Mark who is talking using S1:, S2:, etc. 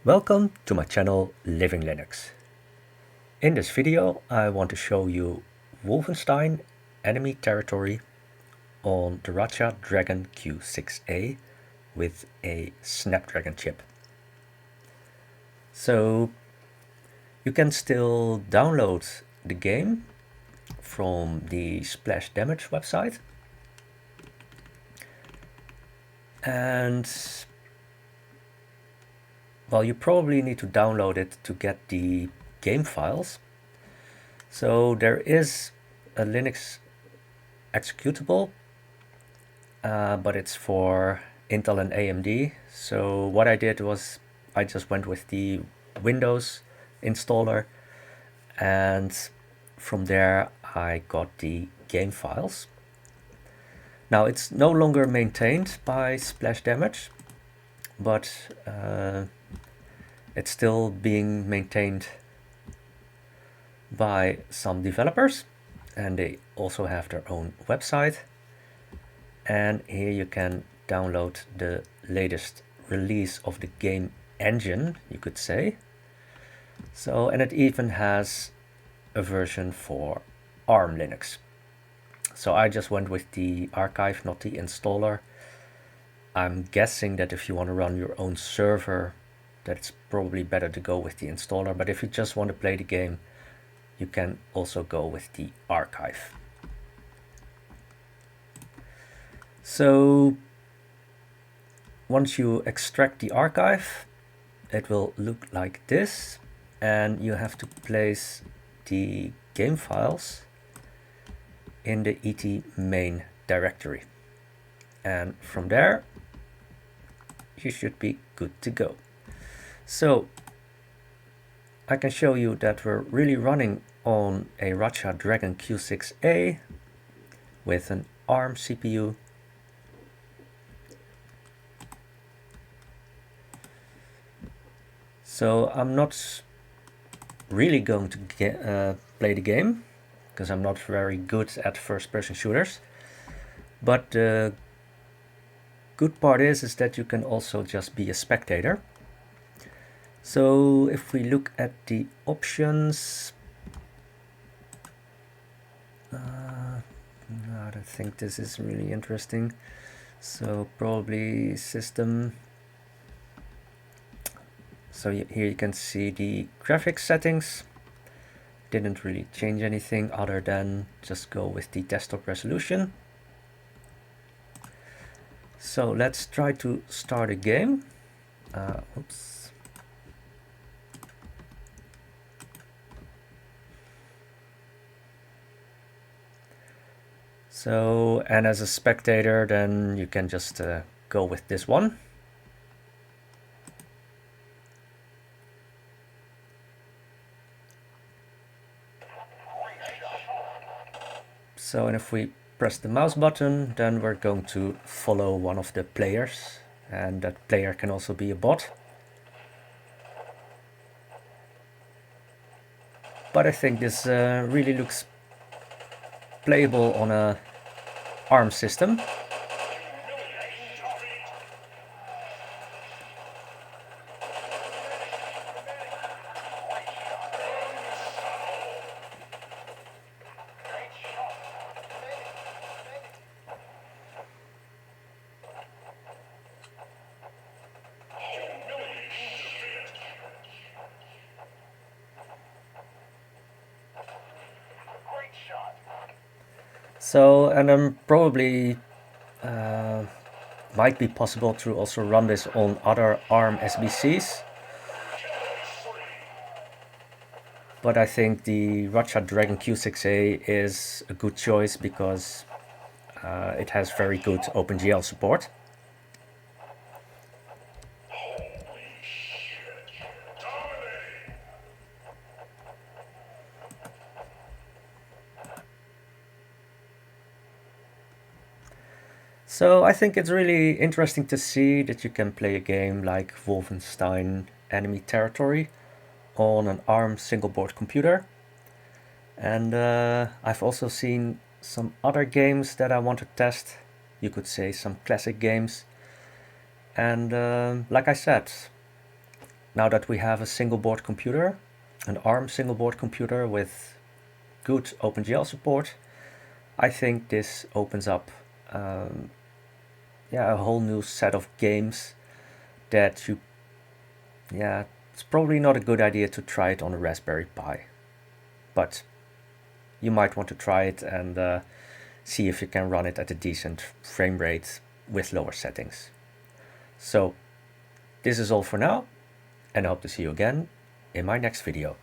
S1: Welcome to my channel Living Linux. In this video I want to show you Wolfenstein Enemy Territory on the Racha Dragon Q6A with a Snapdragon chip. So you can still download the game from the Splash Damage website, and well, you probably need to download it to get the game files. So there is a Linux executable, but it's for Intel and AMD. So what I did was I just went with the Windows installer, and from there I got the game files. Now it's no longer maintained by Splash Damage, but it's still being maintained by some developers, and they also have their own website. And here you can download the latest release of the game engine, you could say. So, and it even has a version for ARM Linux. So I just went with the archive, not the installer. I'm guessing that if you want to run your own server, that's probably better to go with the installer. But if you just want to play the game, you can also go with the archive. So once you extract the archive, it will look like this, and you have to place the game files in the etmain directory, and from there you should be good to go. So I can show you that we're really running on a Racha Dragon Q6A with an ARM CPU. So I'm not really going to play the game because I'm not very good at first-person shooters. But the good part is that you can also just be a spectator. So if we look at the options, I don't think this is really interesting. So probably system. So here you can see the graphics settings. Didn't really change anything other than just go with the desktop resolution. So let's try to start a game. Oops. So, and as a spectator, then you can just go with this one. So, and if we press the mouse button, then we're going to follow one of the players, and that player can also be a bot. But I think this really looks playable on a ARM system. So, and then probably might be possible to also run this on other ARM SBCs. But I think the Racha Dragon Q6A is a good choice because it has very good OpenGL support. So I think it's really interesting to see that you can play a game like Wolfenstein Enemy Territory on an ARM single board computer. And I've also seen some other games that I want to test. You could say some classic games. And like I said, now that we have a single board computer, an ARM single board computer with good OpenGL support, I think this opens up a whole new set of games that it's probably not a good idea to try it on a Raspberry Pi, but you might want to try it and see if you can run it at a decent frame rate with lower settings. So this is all for now, and I hope to see you again in my next video.